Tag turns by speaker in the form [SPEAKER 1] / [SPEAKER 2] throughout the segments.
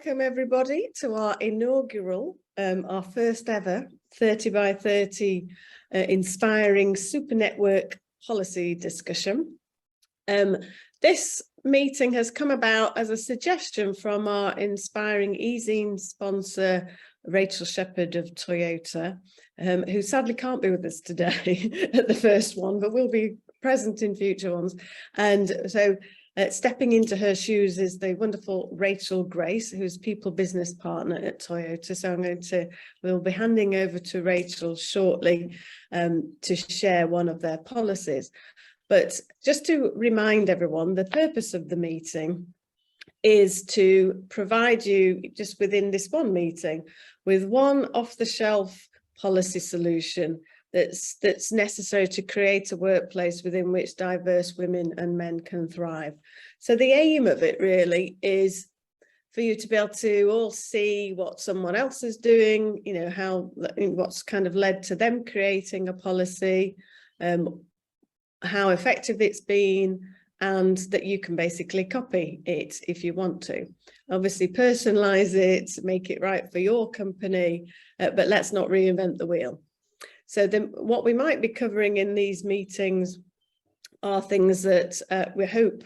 [SPEAKER 1] welcome everybody to our inaugural, our first ever 30 by 30 inspiring super network policy discussion. This meeting has come about as a suggestion from our inspiring e-zine sponsor, Rachel Shepherd of Toyota, who sadly can't be with us today at the first one, but will be present in future ones. And so stepping into her shoes is the wonderful Rachel Grace, who's people business partner at Toyota. So we'll be handing over to Rachel shortly to share one of their policies. But just to remind everyone, the purpose of the meeting is to provide you, just within this one meeting, with one off-the-shelf policy solution that's necessary to create a workplace within which diverse women and men can thrive. So the aim of it really is for you to be able to all see what someone else is doing, you know, what's kind of led to them creating a policy, how effective it's been, and that you can basically copy it if you want to. Obviously personalize it, make it right for your company, but let's not reinvent the wheel. So then what we might be covering in these meetings are things that we hope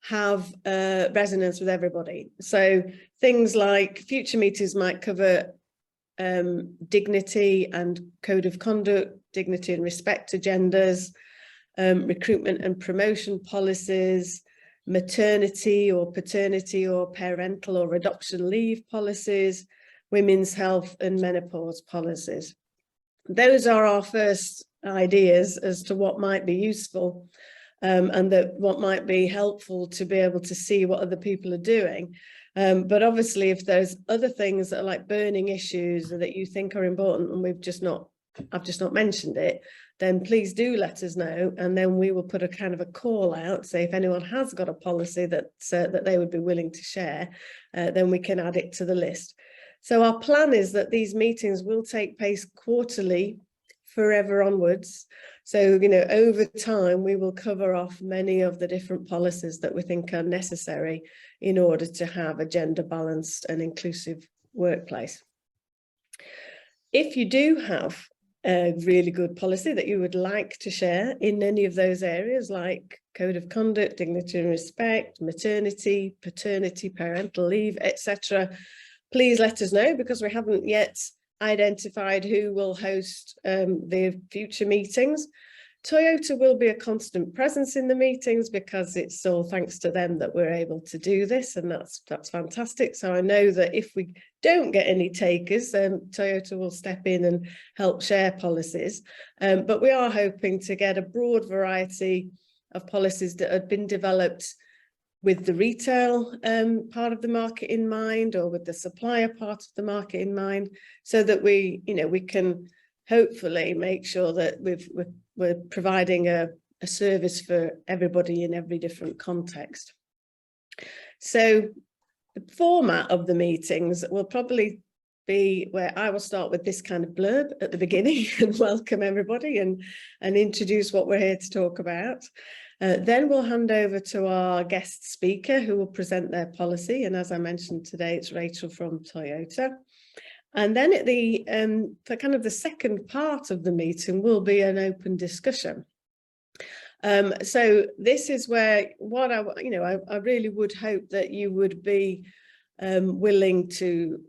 [SPEAKER 1] have resonance with everybody. So things like future meetings might cover dignity and code of conduct, dignity and respect agendas, recruitment and promotion policies, maternity or paternity or parental or adoption leave policies, women's health and menopause policies. Those are our first ideas as to what might be useful and what might be helpful to be able to see what other people are doing. But obviously, if there's other things that are like burning issues that you think are important and I've just not mentioned it, then please do let us know, and then we will put a kind of a call out. Say if anyone has got a policy that they would be willing to share, then we can add it to the list. So our plan is that these meetings will take place quarterly forever onwards. So, you know, over time, we will cover off many of the different policies that we think are necessary in order to have a gender balanced and inclusive workplace. If you do have a really good policy that you would like to share in any of those areas, like code of conduct, dignity and respect, maternity, paternity, parental leave, etc., please let us know, because we haven't yet identified who will host the future meetings. Toyota will be a constant presence in the meetings because it's all thanks to them that we're able to do this, and that's fantastic. So I know that if we don't get any takers, then Toyota will step in and help share policies. But we are hoping to get a broad variety of policies that have been developed with the retail part of the market in mind, or with the supplier part of the market in mind, so that we can hopefully make sure that we're providing a service for everybody in every different context. So the format of the meetings will probably be where I will start with this kind of blurb at the beginning and welcome everybody and introduce what we're here to talk about. Then we'll hand over to our guest speaker who will present their policy. And as I mentioned today, it's Rachel from Toyota. And then at the for kind of the second part of the meeting will be an open discussion. So this is where what I really would hope that you would be willing to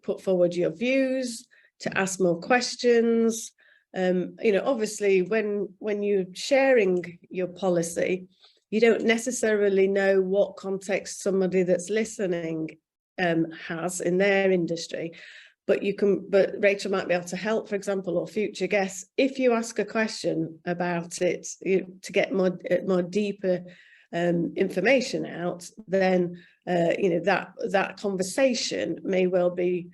[SPEAKER 1] put forward your views, to ask more questions. Obviously, when you're sharing your policy, you don't necessarily know what context somebody that's listening has in their industry, but Rachel might be able to help, for example, or future guests, if you ask a question about it to get more deeper information out, then that conversation may well be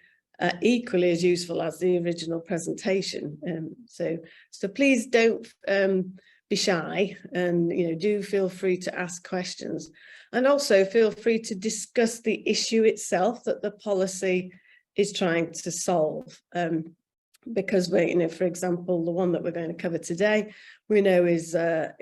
[SPEAKER 1] equally as useful as the original presentation. So please don't be shy, and do feel free to ask questions, and also feel free to discuss the issue itself that the policy is trying to solve. because we, you know, for example, the one that we're going to cover today, we know is a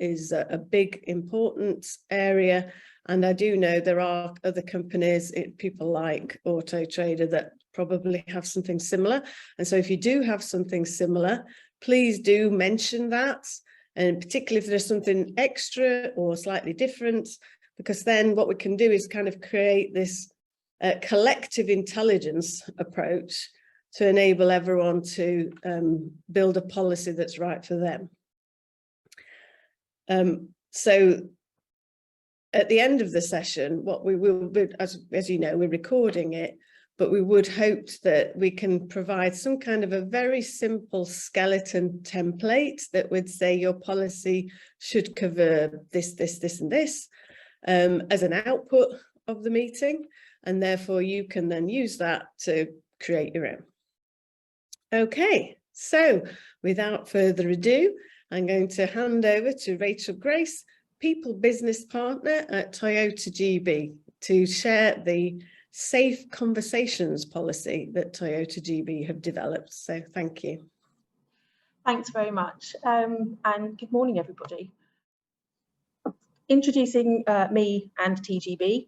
[SPEAKER 1] big important area. And I do know there are other companies, people like Auto Trader, that probably have something similar. And so if you do have something similar, please do mention that. And particularly if there's something extra or slightly different, because then what we can do is kind of create this collective intelligence approach to enable everyone to build a policy that's right for them. So at the end of the session, what we will, as you know, we're recording it, but we would hope that we can provide some kind of a very simple skeleton template that would say your policy should cover this, this, this, and this as an output of the meeting. And therefore you can then use that to create your own. Okay, so without further ado, I'm going to hand over to Rachel Grace, People Business Partner at Toyota GB, to share the Safe Conversations policy that Toyota GB have developed. So thank you.
[SPEAKER 2] Thanks very much, and good morning, everybody. Introducing me and TGB.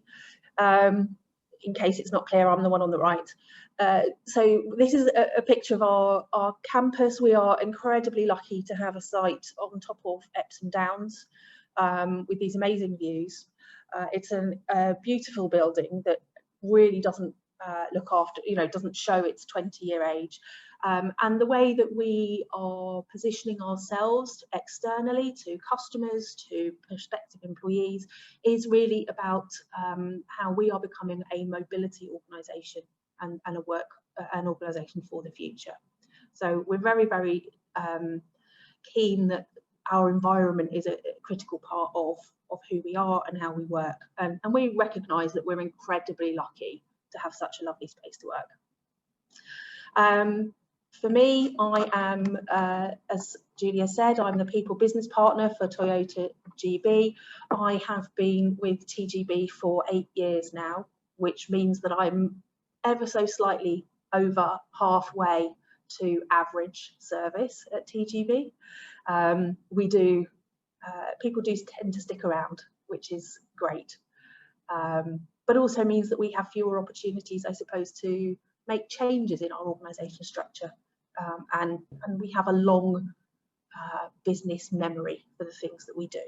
[SPEAKER 2] In case it's not clear, I'm the one on the right. So this is a picture of our campus. We are incredibly lucky to have a site on top of Epsom Downs with these amazing views. It's a beautiful building that really doesn't look after, doesn't show its 20-year age. And the way that we are positioning ourselves externally to customers, to prospective employees, is really about how we are becoming a mobility organisation and an organisation for the future. So we're very, very keen that our environment is a critical part of who we are and how we work. And we recognise that we're incredibly lucky to have such a lovely space to work. For me, I am, as Julia said, I'm the People Business Partner for Toyota GB. I have been with TGB for 8 years now, which means that I'm ever so slightly over halfway to average service at TGB. People do tend to stick around, which is great, but also means that we have fewer opportunities, I suppose, to make changes in our organisation structure, and we have a long business memory for the things that we do.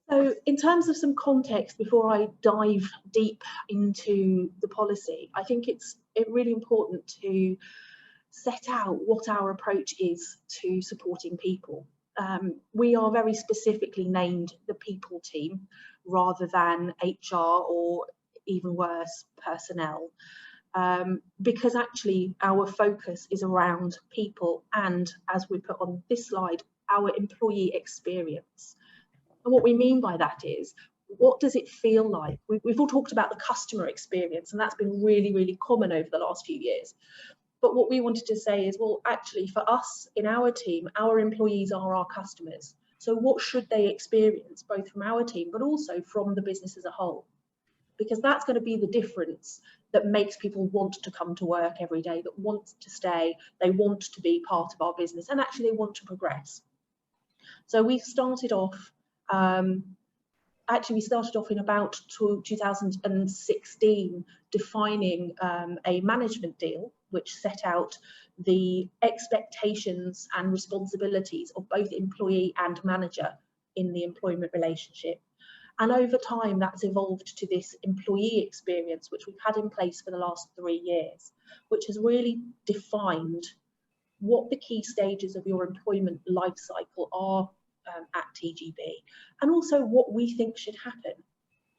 [SPEAKER 2] So in terms of some context, before I dive deep into the policy, I think it's really important to set out what our approach is to supporting people. We are very specifically named the people team rather than HR or even worse, personnel, because actually our focus is around people and, as we put on this slide, our employee experience. And what we mean by that is, what does it feel like? We've all talked about the customer experience, and that's been really, really common over the last few years. But what we wanted to say is, well, actually, for us in our team, our employees are our customers. So what should they experience, both from our team, but also from the business as a whole? Because that's going to be the difference that makes people want to come to work every day, that want to stay, they want to be part of our business, and actually they want to progress. So we started off, we started off in about 2016 defining a management deal which set out the expectations and responsibilities of both employee and manager in the employment relationship. And over time, that's evolved to this employee experience, which we've had in place for the last 3 years, which has really defined what the key stages of your employment life cycle are at TGB, and also what we think should happen,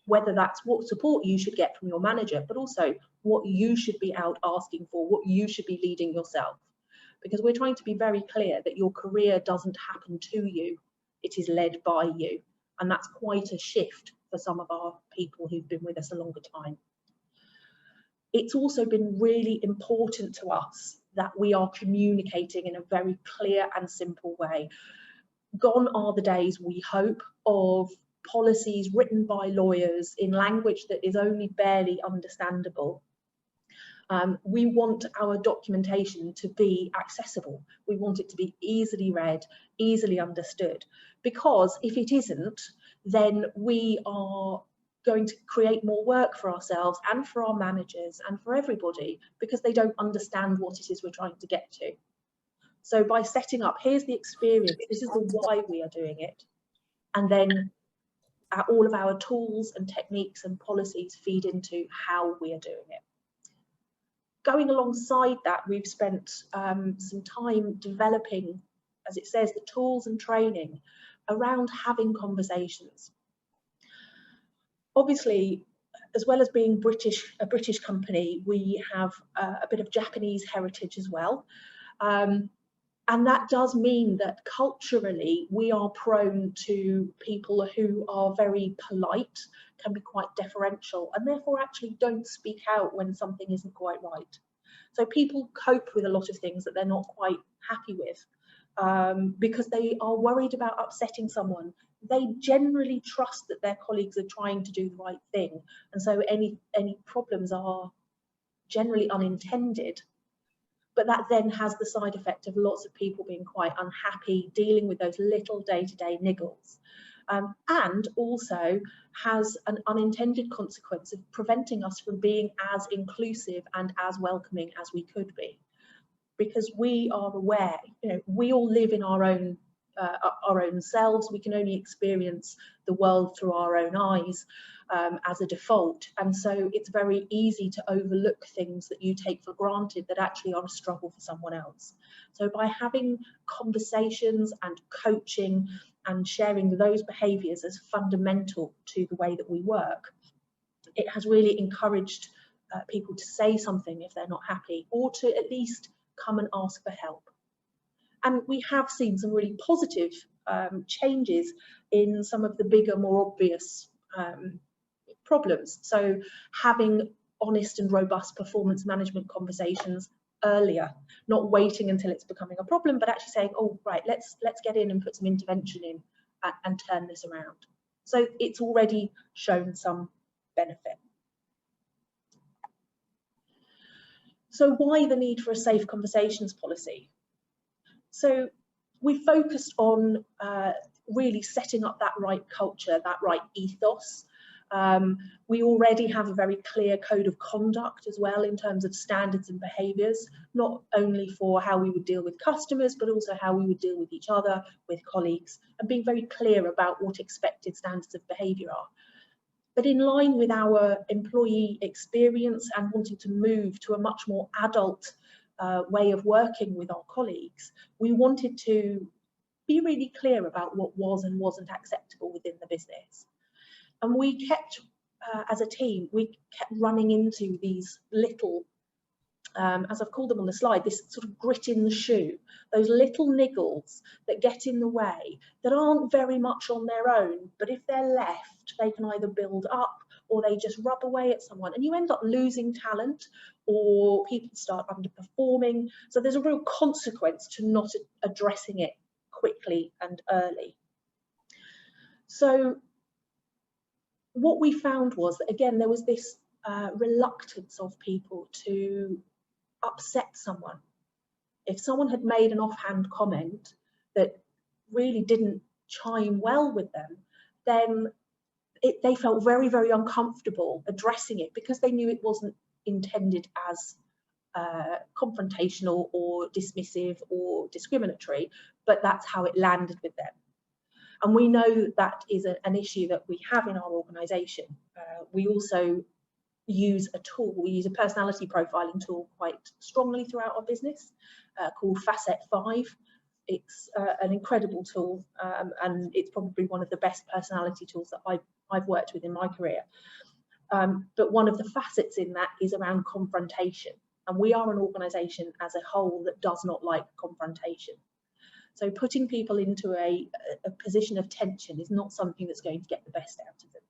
[SPEAKER 2] whether that's what support you should get from your manager, but also what you should be out asking for, what you should be leading yourself. Because we're trying to be very clear that your career doesn't happen to you, it is led by you. And that's quite a shift for some of our people who've been with us a longer time. It's also been really important to us that we are communicating in a very clear and simple way. Gone are the days, we hope, of policies written by lawyers in language that is only barely understandable. We want our documentation to be accessible. We want it to be easily read, easily understood, because if it isn't, then we are going to create more work for ourselves and for our managers and for everybody, because they don't understand what it is we're trying to get to. So by setting up, here's the experience, this is the why we are doing it, and then all of our tools and techniques and policies feed into how we are doing it. Going alongside that, we've spent some time developing, as it says, the tools and training around having conversations. Obviously, as well as being a British company, we have a bit of Japanese heritage as well. And that does mean that culturally we are prone to people who are very polite, can be quite deferential, and therefore actually don't speak out when something isn't quite right. So people cope with a lot of things that they're not quite happy with because they are worried about upsetting someone. They generally trust that their colleagues are trying to do the right thing, and so any problems are generally unintended. But that then has the side effect of lots of people being quite unhappy, dealing with those little day-to-day niggles. And also has an unintended consequence of preventing us from being as inclusive and as welcoming as we could be. Because we are aware, we all live in our own selves. We can only experience the world through our own eyes as a default, and so it's very easy to overlook things that you take for granted that actually are a struggle for someone else. So by having conversations and coaching and sharing those behaviours as fundamental to the way that we work, it has really encouraged people to say something if they're not happy, or to at least come and ask for help. And we have seen some really positive changes in some of the bigger, more obvious problems. So having honest and robust performance management conversations earlier, not waiting until it's becoming a problem, but actually saying, oh, right, let's get in and put some intervention in and turn this around. So it's already shown some benefit. So why the need for a safe conversations policy? So we focused on really setting up that right culture, that right ethos. We already have a very clear code of conduct as well in terms of standards and behaviours, not only for how we would deal with customers, but also how we would deal with each other, with colleagues, and being very clear about what expected standards of behaviour are. But in line with our employee experience and wanting to move to a much more adult way of working with our colleagues, we wanted to be really clear about what was and wasn't acceptable within the business. And we kept, as a team, we kept running into these little, as I've called them on the slide, this sort of grit in the shoe, those little niggles that get in the way, that aren't very much on their own, but if they're left, they can either build up or they just rub away at someone, and you end up losing talent, or people start underperforming. So there's a real consequence to not addressing it quickly and early. So what we found was that, again, there was this reluctance of people to upset someone. If someone had made an offhand comment that really didn't chime well with them, then they felt very, very uncomfortable addressing it, because they knew it wasn't intended as confrontational or dismissive or discriminatory, but that's how it landed with them. And we know that is an issue that we have in our organisation. We also use a tool, we use a personality profiling tool quite strongly throughout our business called Facet 5. It's an incredible tool, and it's probably one of the best personality tools that I've worked with in my career. But one of the facets in that is around confrontation. And we are an organisation as a whole that does not like confrontation. So putting people into a position of tension is not something that's going to get the best out of them.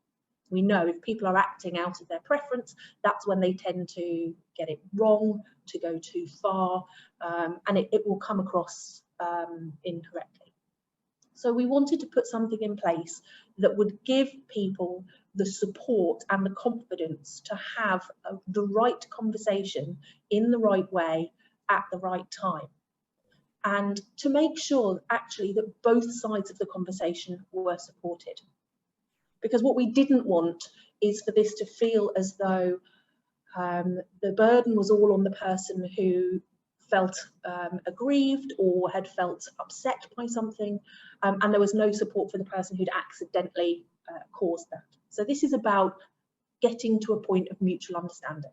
[SPEAKER 2] We know if people are acting out of their preference, that's when they tend to get it wrong, to go too far, and it will come across incorrectly. So we wanted to put something in place that would give people the support and the confidence to have the right conversation in the right way at the right time, and to make sure actually that both sides of the conversation were supported. Because what we didn't want is for this to feel as though the burden was all on the person who felt aggrieved or had felt upset by something, and there was no support for the person who'd accidentally caused that. So this is about getting to a point of mutual understanding.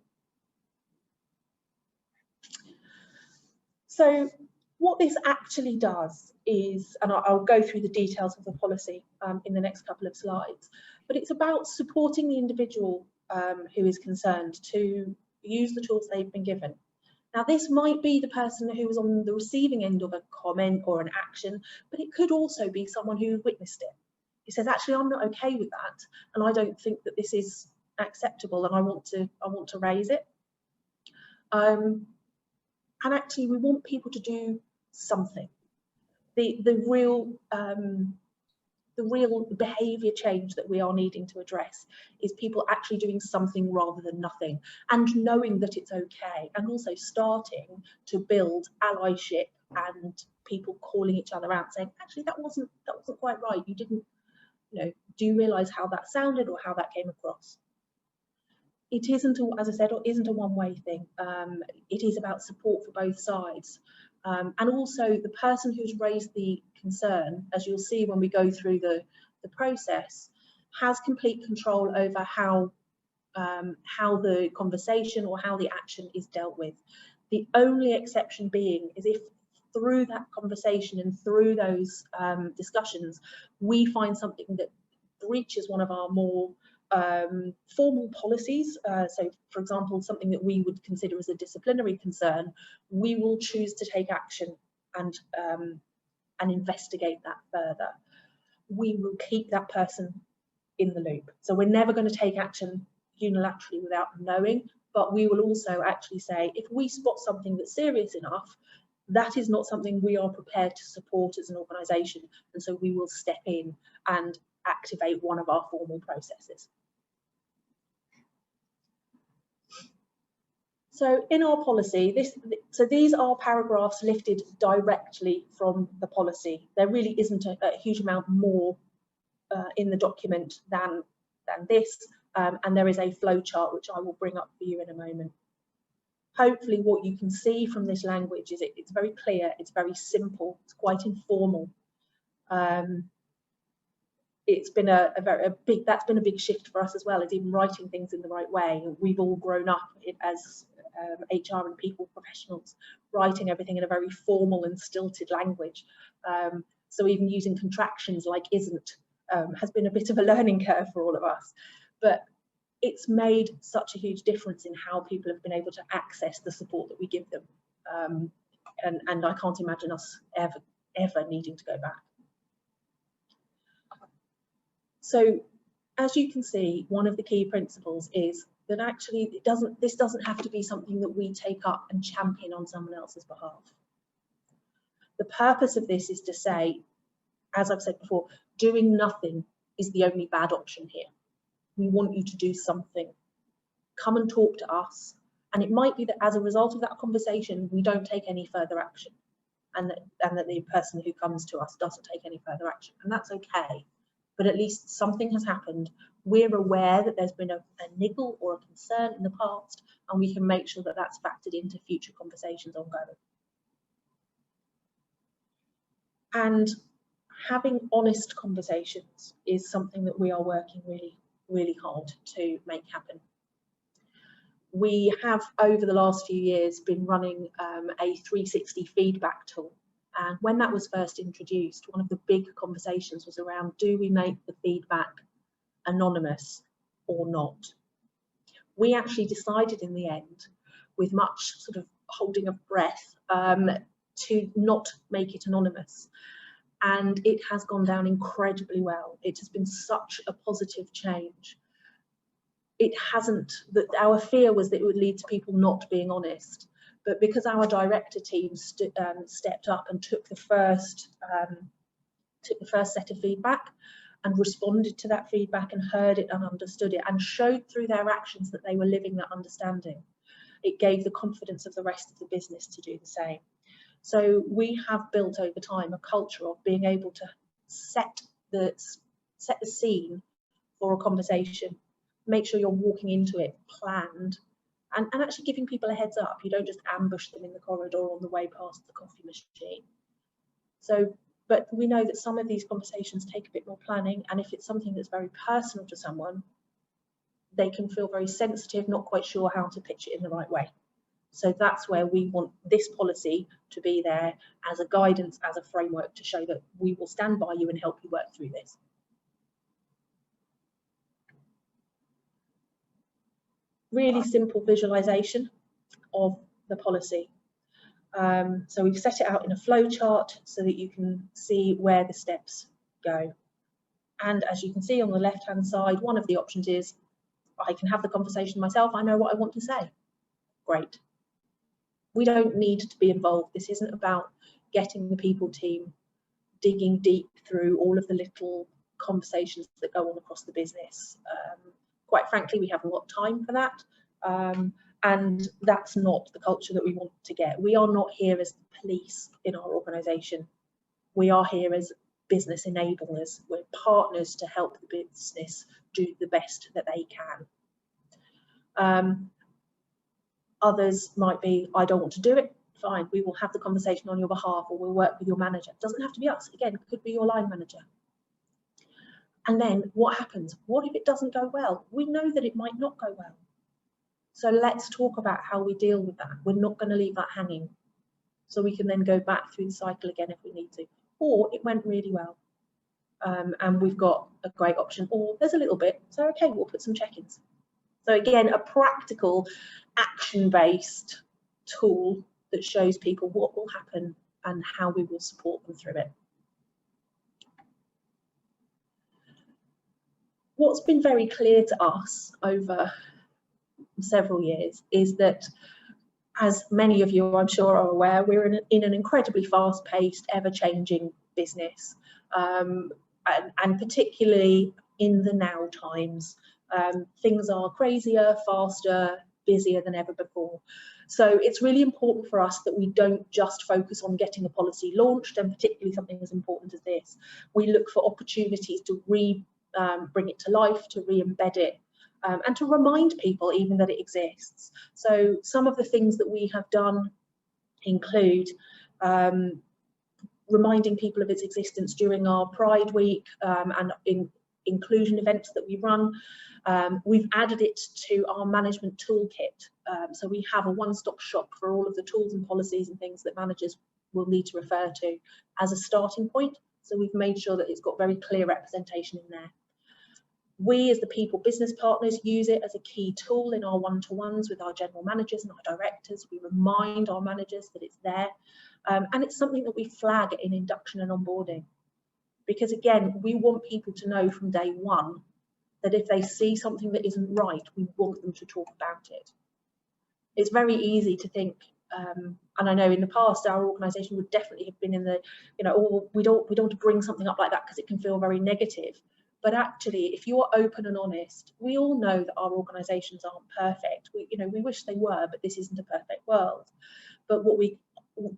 [SPEAKER 2] So what this actually does is, and I'll go through the details of the policy in the next couple of slides, but it's about supporting the individual who is concerned to use the tools they've been given. Now, this might be the person who was on the receiving end of a comment or an action, but it could also be someone who witnessed it. He says, actually, I'm not okay with that, and I don't think that this is acceptable, and I want to raise it. And actually, we want people to do something. The real behaviour change that we are needing to address is people actually doing something rather than nothing, and knowing that it's okay, and also starting to build allyship and people calling each other out, saying, actually, that wasn't quite right. You didn't, do you realise how that sounded or how that came across? It isn't, as I said, it isn't a one-way thing. It is about support for both sides. And also the person who's raised the concern, as you'll see when we go through the process, has complete control over how the conversation or how the action is dealt with. The only exception being is if through that conversation and through those discussions, we find something that breaches one of our more formal policies. So, for example, something that we would consider as a disciplinary concern, we will choose to take action and investigate that further. We will keep that person in the loop. So we're never going to take action unilaterally without knowing, but we will also actually say, if we spot something that's serious enough, that is not something we are prepared to support as an organisation, and so we will step in and activate one of our formal processes. So in our policy, these are paragraphs lifted directly from the policy. There really isn't a huge amount more in the document than this, and there is a flow chart which I will bring up for you in a moment. Hopefully what you can see from this language is it's very clear, it's very simple, it's quite informal. It's been that's been a big shift for us as well, as even writing things in the right way. We've all grown up as HR and people professionals, writing everything in a very formal and stilted language. So even using contractions like isn't has been a bit of a learning curve for all of us. But it's made such a huge difference in how people have been able to access the support that we give them. And I can't imagine us ever needing to go back. So as you can see, one of the key principles is that actually this doesn't have to be something that we take up and champion on someone else's behalf. The purpose of this is to say, as I've said before, doing nothing is the only bad option here. We want you to do something. Come and talk to us. And it might be that as a result of that conversation, we don't take any further action, and that the person who comes to us doesn't take any further action. And that's okay. But at least something has happened. We're aware that there's been a niggle or a concern in the past, and we can make sure that that's factored into future conversations ongoing. And having honest conversations is something that we are working really hard to make happen. We have, over the last few years, been running a 360 feedback tool. And when that was first introduced, one of the big conversations was around, do we make the feedback anonymous or not? We actually decided in the end, with much sort of holding of breath, to not make it anonymous. And it has gone down incredibly well. It has been such a positive change. It hasn't, that our fear was that it would lead to people not being honest. But because our director team stepped up and took the first took the first set of feedback and responded to that feedback and heard it and understood it and showed through their actions that they were living that understanding. It gave the confidence of the rest of the business to do the same. So we have built over time a culture of being able to set the scene for a conversation, make sure you're walking into it planned, and actually giving people a heads up. You don't just ambush them in the corridor on the way past the coffee machine. So, but we know that some of these conversations take a bit more planning, and if it's something that's very personal to someone, they can feel very sensitive, not quite sure how to pitch it in the right way. So that's where we want this policy to be there as a guidance, as a framework to show that we will stand by you and help you work through this. Really simple visualization of the policy. So we've set it out in a flow chart so that you can see where the steps go. And as you can see on the left-hand side, one of the options is I can have the conversation myself. I know what I want to say. Great. We don't need to be involved. This isn't about getting the people team digging deep through all of the little conversations that go on across the business. Quite frankly, we haven't got time for that. And that's not the culture that we want to get. We are not here as the police in our organisation. We are here as business enablers. We're partners to help the business do the best that they can. Others might be, I don't want to do it. Fine, we will have the conversation on your behalf, or we'll work with your manager. It doesn't have to be us. Again, it could be your line manager. And then what happens? What if it doesn't go well? We know that it might not go well. So let's talk about how we deal with that. We're not going to leave that hanging. So we can then go back through the cycle again if we need to. Or it went really well. And we've got a great option. Or there's a little bit. So, okay, we'll put some check-ins. So again, a practical, action-based tool that shows people what will happen and how we will support them through it. What's been very clear to us over several years is that, as many of you I'm sure are aware, we're in an incredibly fast-paced, ever-changing business, and particularly in the now times. Things are crazier, faster, busier than ever before. So it's really important for us that we don't just focus on getting a policy launched, and particularly something as important as this. We look for opportunities to bring it to life, to re-embed it, and to remind people even that it exists. So some of the things that we have done include reminding people of its existence during our Pride Week and inclusion events that we run. We've added it to our management toolkit. So we have a one-stop shop for all of the tools and policies and things that managers will need to refer to as a starting point. So we've made sure that it's got very clear representation in there. We, as the people business partners, use it as a key tool in our one-to-ones with our general managers and our directors. We remind our managers that it's there. And it's something that we flag in induction and onboarding. Because again, we want people to know from day one that if they see something that isn't right, we want them to talk about it. It's very easy to think, and I know in the past our organisation would definitely have been in the, oh, we don't want to bring something up like that because it can feel very negative. But actually, if you're open and honest, we all know that our organisations aren't perfect. We wish they were, but this isn't a perfect world. But what we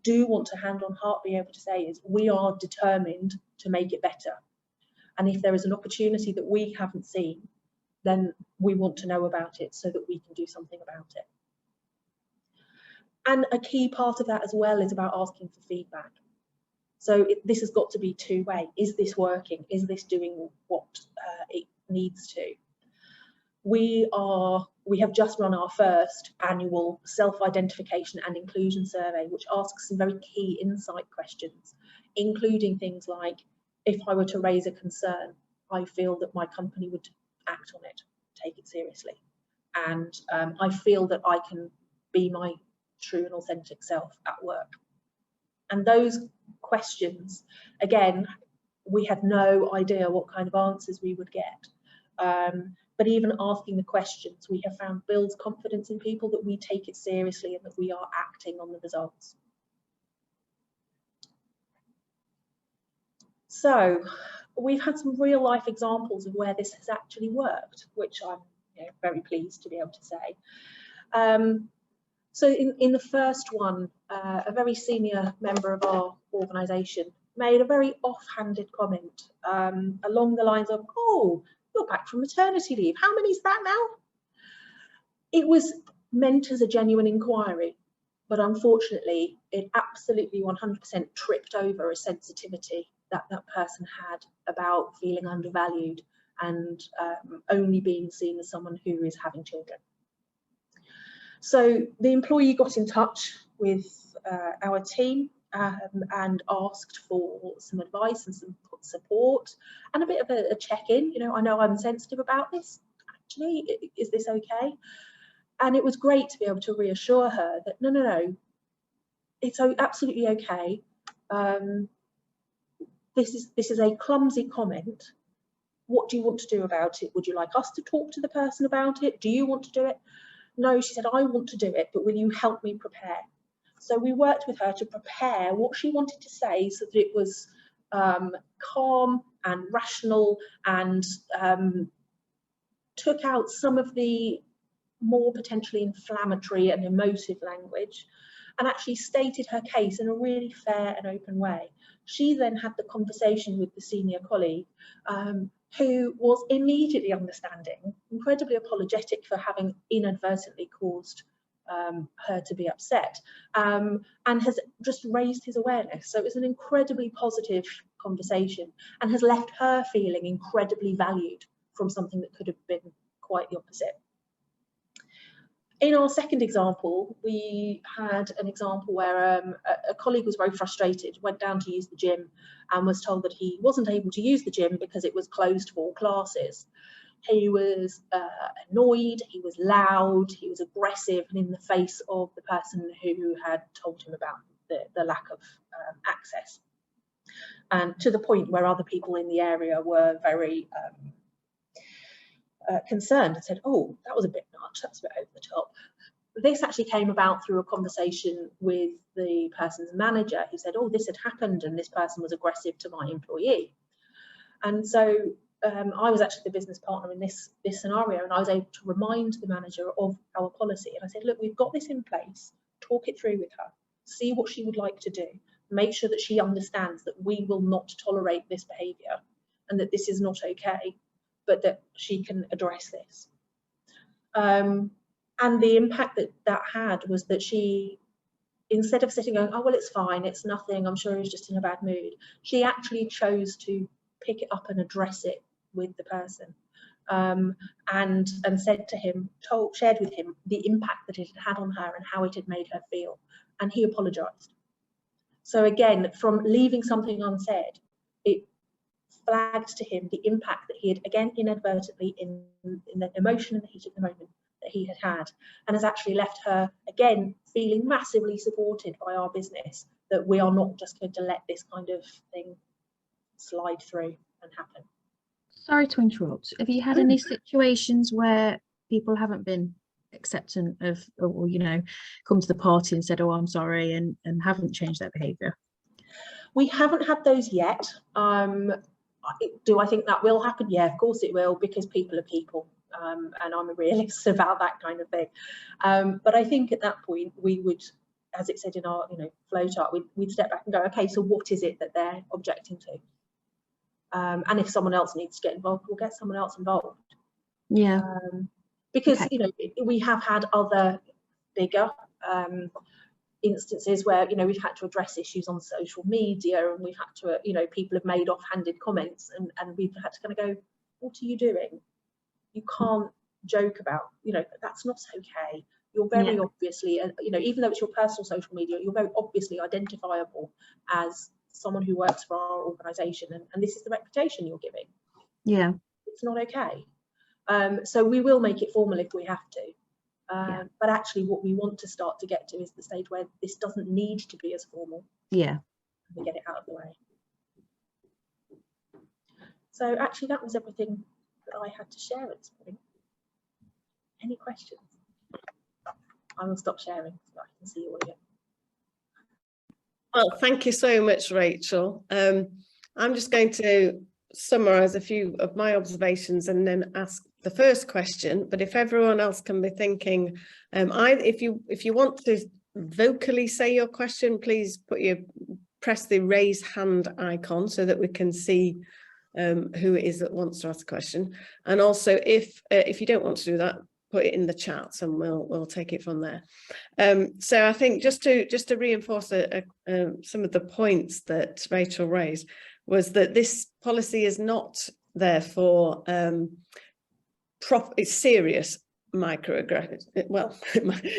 [SPEAKER 2] do want to hand on heart be able to say is we are determined to make it better. And if there is an opportunity that we haven't seen, then we want to know about it so that we can do something about it. And a key part of that as well is about asking for feedback. So this has got to be two-way. Is this working? Is this doing what it needs to? We have just run our first annual self-identification and inclusion survey, which asks some very key insight questions, including things like, if I were to raise a concern, I feel that my company would act on it, take it seriously. And I feel that I can be my true and authentic self at work. And those questions, again, we had no idea what kind of answers we would get. But even asking the questions, we have found builds confidence in people that we take it seriously and that we are acting on the results. So we've had some real life examples of where this has actually worked, which I'm very pleased to be able to say. So in the first one, a very senior member of our organisation made a very offhanded comment along the lines of, "Oh, you're back from maternity leave. How many is that now?" It was meant as a genuine inquiry, but unfortunately, it absolutely 100% tripped over a sensitivity that that person had about feeling undervalued and only being seen as someone who is having children. So the employee got in touch with our team and asked for some advice and some support and a bit of a check-in. I know I'm sensitive about this. Actually, is this okay? And it was great to be able to reassure her that no, it's absolutely okay. This is a clumsy comment. What do you want to do about it? Would you like us to talk to the person about it? Do you want to do it? No, she said, I want to do it, but will you help me prepare? So we worked with her to prepare what she wanted to say so that it was calm and rational and took out some of the more potentially inflammatory and emotive language and actually stated her case in a really fair and open way. She then had the conversation with the senior colleague who was immediately understanding, incredibly apologetic for having inadvertently caused her to be upset, and has just raised his awareness. So it was an incredibly positive conversation and has left her feeling incredibly valued from something that could have been quite the opposite. In our second example, we had an example where a colleague was very frustrated, went down to use the gym and was told that he wasn't able to use the gym because it was closed for classes. He was annoyed, he was loud, he was aggressive and in the face of the person who had told him about the lack of access. And to the point where other people in the area were very concerned and said, "Oh, that was a bit much, that's a bit over the top." This actually came about through a conversation with the person's manager who said, "Oh, this had happened and this person was aggressive to my employee." And so I was actually the business partner in this scenario, and I was able to remind the manager of our policy. And I said, "Look, we've got this in place, talk it through with her, see what she would like to do, make sure that she understands that we will not tolerate this behaviour and that this is not okay, but that she can address this." And the impact that had was that she, instead of sitting going, "Oh, well, it's fine, it's nothing, I'm sure he's just in a bad mood," she actually chose to pick it up and address it with the person, and said to him, shared with him the impact that it had had on her and how it had made her feel, and he apologised. So again, from leaving something unsaid, it flagged to him the impact that he had, again, inadvertently in the emotion and the heat of the moment that he had had, and has actually left her, again, feeling massively supported by our business, that we are not just going to let this kind of thing slide through and happen.
[SPEAKER 3] Sorry to interrupt. Have you had any situations where people haven't been acceptant of, or come to the party and said, "Oh, I'm sorry," and haven't changed their behaviour?
[SPEAKER 2] We haven't had those yet. Do I think that will happen? Yeah, of course it will, because people are people, and I'm a realist about that kind of thing. But I think at that point we would, as it said in our flow chart, we'd step back and go, okay, so what is it that they're objecting to? And if someone else needs to get involved, we'll get someone else involved.
[SPEAKER 3] Yeah.
[SPEAKER 2] Because we have had other bigger instances where we've had to address issues on social media, and we've had to people have made offhanded comments, and we've had to kind of go, what are you doing? You can't joke about that's not okay. You're very obviously even though it's your personal social media, you're very obviously identifiable as someone who works for our organisation, and this is the reputation you're giving.
[SPEAKER 3] Yeah,
[SPEAKER 2] it's not okay. So we will make it formal if we have to. But actually what we want to start to get to is the stage where this doesn't need to be as formal.
[SPEAKER 3] Yeah.
[SPEAKER 2] We get it out of the way. So actually that was everything that I had to share at this point. Any questions? I will stop sharing so I can see you all again.
[SPEAKER 1] Well, thank you so much, Rachel. I'm just going to summarise a few of my observations and then ask the first question. But if everyone else can be thinking, if you want to vocally say your question, please press the raise hand icon so that we can see who it is that wants to ask a question. And also, if you don't want to do that, put it in the chat and we'll take it from there. So I think just to reinforce some of the points that Rachel raised was that this policy is not therefore serious microaggressions, well,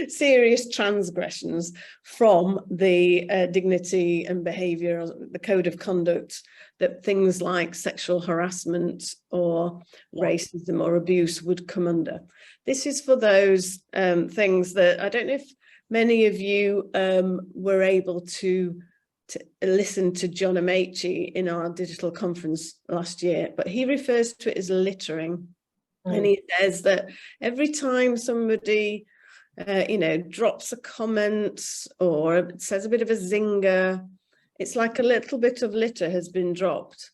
[SPEAKER 1] serious transgressions from the dignity and behaviour, the code of conduct, that things like sexual harassment or racism or abuse would come under. This is for those things that I don't know if many of you were able to listen to John Amaechi in our digital conference last year, but he refers to it as littering. And he says that every time somebody, drops a comment or says a bit of a zinger, it's like a little bit of litter has been dropped.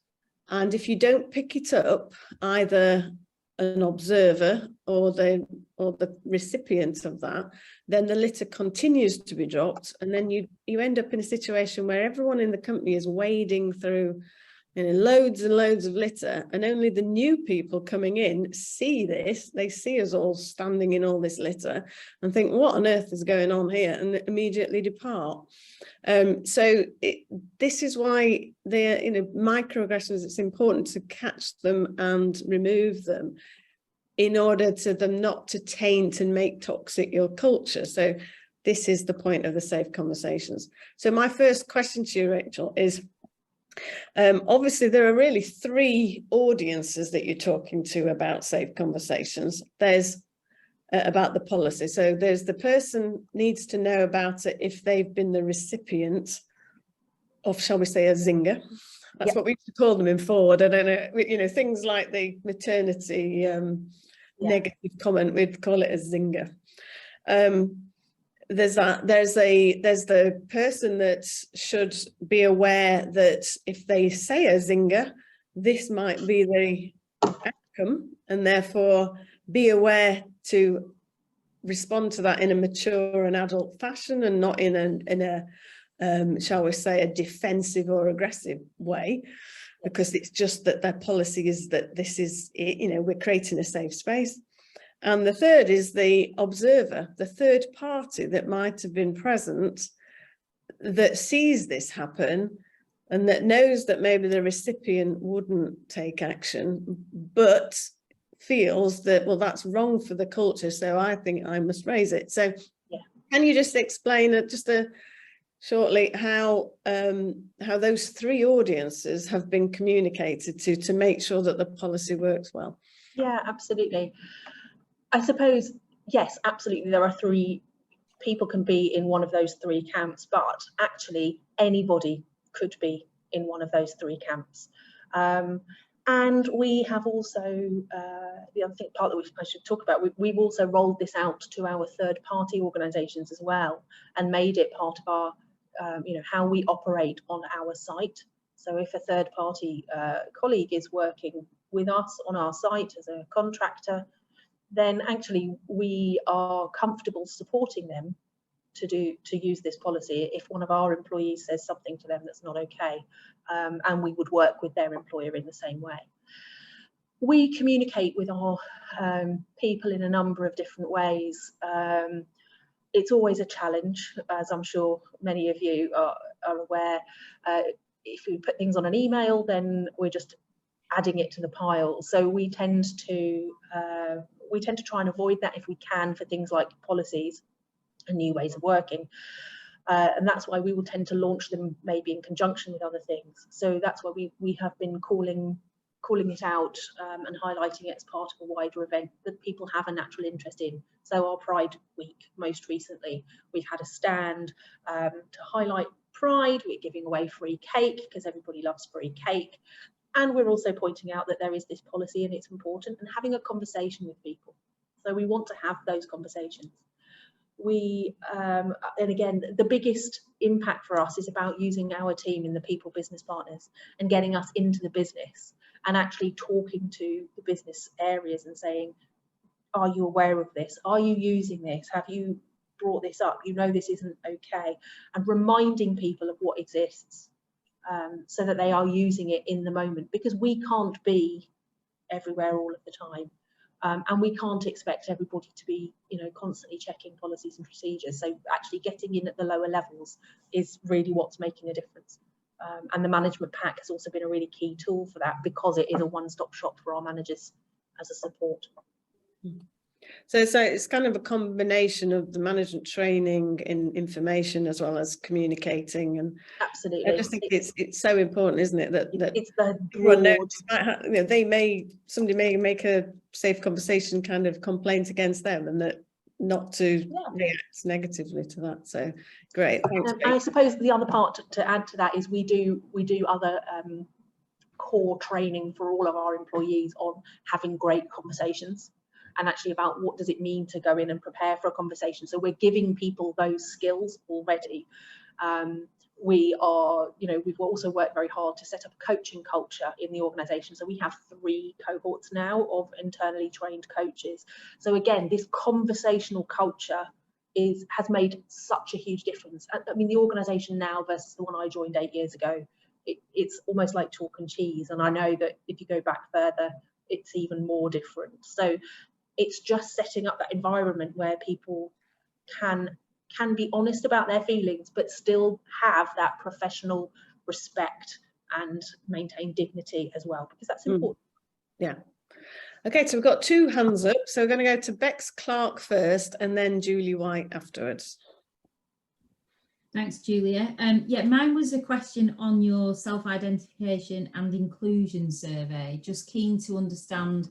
[SPEAKER 1] And if you don't pick it up, either an observer or the recipient of that, then the litter continues to be dropped. And then you end up in a situation where everyone in the company is wading through loads and loads of litter, and only the new people coming in see this. They see us all standing in all this litter and think, what on earth is going on here, and immediately depart. So this is why they're microaggressions. It's important to catch them and remove them in order to them not to taint and make toxic your culture. So this is the point of the Safe Conversations. So my first question to you, Rachel, is obviously there are really three audiences that you're talking to about Safe Conversations. There's about the policy. So there's the person needs to know about it if they've been the recipient of, shall we say, a zinger. That's what we used to call them in Ford. I don't know, things like the maternity negative comment, we'd call it a zinger. There's the person that should be aware that if they say a zinger, this might be the outcome, and therefore be aware to respond to that in a mature and adult fashion, and not in a shall we say, a defensive or aggressive way, because it's just that their policy is that this is, we're creating a safe space. And the third is the observer, the third party that might have been present, that sees this happen and that knows that maybe the recipient wouldn't take action, but feels that, well, that's wrong for the culture, so I think I must raise it. So can you just explain shortly how those three audiences have been communicated to make sure that the policy works well?
[SPEAKER 2] Yeah, absolutely. I suppose, yes, absolutely. There are three people can be in one of those three camps, but actually anybody could be in one of those three camps. And we have also, the other part that I should talk about, we've also rolled this out to our third party organisations as well, and made it part of our, how we operate on our site. So if a third party colleague is working with us on our site as a contractor, then actually we are comfortable supporting them to use this policy if one of our employees says something to them that's not okay, and we would work with their employer in the same way. We communicate with our people in a number of different ways. It's always a challenge, as I'm sure many of you are aware. If we put things on an email, then we're just adding it to the pile. So we tend to try and avoid that if we can for things like policies and new ways of working. And that's why we will tend to launch them maybe in conjunction with other things. So that's why we have been calling it out and highlighting it as part of a wider event that people have a natural interest in. So our Pride Week, most recently, we've had a stand to highlight Pride. We're giving away free cake because everybody loves free cake. And we're also pointing out that there is this policy and it's important, and having a conversation with people. So we want to have those conversations. we and again, the biggest impact for us is about using our team in the people business partners and getting us into the business and actually talking to the business areas and saying, are you aware of this? Are you using this? Have you brought this up? You know this isn't okay. And reminding people of what exists so that they are using it in the moment, because we can't be everywhere all of the time. And we can't expect everybody to be, you know, constantly checking policies and procedures. So actually getting in at the lower levels is really what's making a difference. And the management pack has also been a really key tool for that, because it is a one-stop shop for our managers as a support.
[SPEAKER 1] So it's kind of a combination of the management training in information as well as communicating, and
[SPEAKER 2] Absolutely.
[SPEAKER 1] I just think it's so important, isn't it, that
[SPEAKER 2] it's the
[SPEAKER 1] everyone
[SPEAKER 2] broad,
[SPEAKER 1] knows, you know, somebody may make a safe conversation kind of complaint against them, and that not to react negatively to that. So great, thanks.
[SPEAKER 2] and I suppose the other part to add to that is we do other core training for all of our employees on having great conversations, and actually about what does it mean to go in and prepare for a conversation. So we're giving people those skills already. We are, you know, we've also worked very hard to set up a coaching culture in the organisation. So we have 3 cohorts now of internally trained coaches. So again, this conversational culture has made such a huge difference. I mean, the organisation now versus the one I joined 8 years ago, it's almost like chalk and cheese. And I know that if you go back further, it's even more different. So it's just setting up that environment where people can be honest about their feelings, but still have that professional respect and maintain dignity as well, because that's important.
[SPEAKER 1] Yeah. Okay, so we've got 2 hands up. So we're going to go to Bex Clark first and then Julie White afterwards.
[SPEAKER 4] Thanks, Julia. Yeah, mine was a question on your self-identification and inclusion survey. Just keen to understand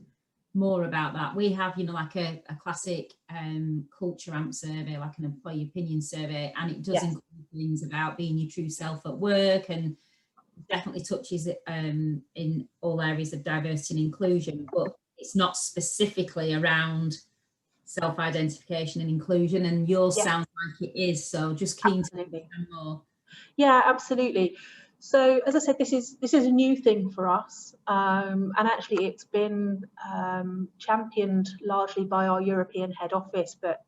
[SPEAKER 4] more about that. We have, you know, like a classic culture amp survey, like an employee opinion survey, and it does include things about being your true self at work, and definitely touches in all areas of diversity and inclusion, but it's not specifically around self-identification and inclusion, and yours sounds like it is. So just keen to understand more.
[SPEAKER 2] Yeah, absolutely. So as I said, this is a new thing for us, and actually it's been championed largely by our European head office, but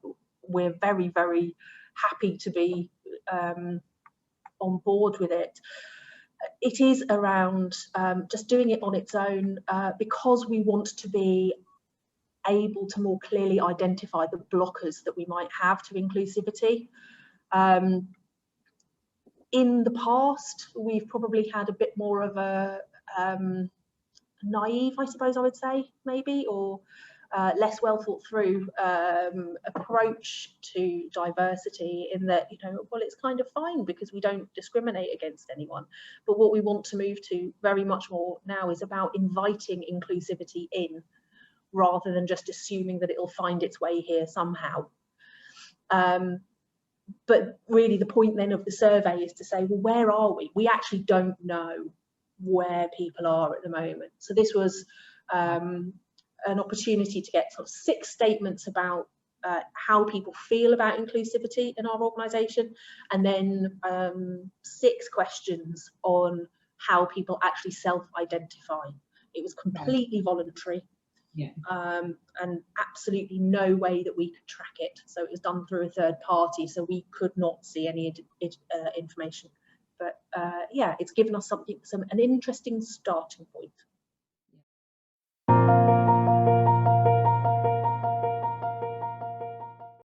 [SPEAKER 2] we're very, very happy to be on board with it. It is around just doing it on its own, because we want to be able to more clearly identify the blockers that we might have to inclusivity. In the past, we've probably had a bit more of a naive, I suppose I would say, maybe, or less well thought through approach to diversity, in that, you know, well, it's kind of fine because we don't discriminate against anyone. But what we want to move to very much more now is about inviting inclusivity in, rather than just assuming that it'll find its way here somehow. But really the point then of the survey is to say, well, where are we? We actually don't know where people are at the moment. So this was an opportunity to get sort of 6 statements about how people feel about inclusivity in our organisation, and then 6 questions on how people actually self-identify. It was completely voluntary.
[SPEAKER 4] Yeah.
[SPEAKER 2] And absolutely no way that we could track it. So it was done through a third party, so we could not see any information. But yeah, it's given us an interesting starting point.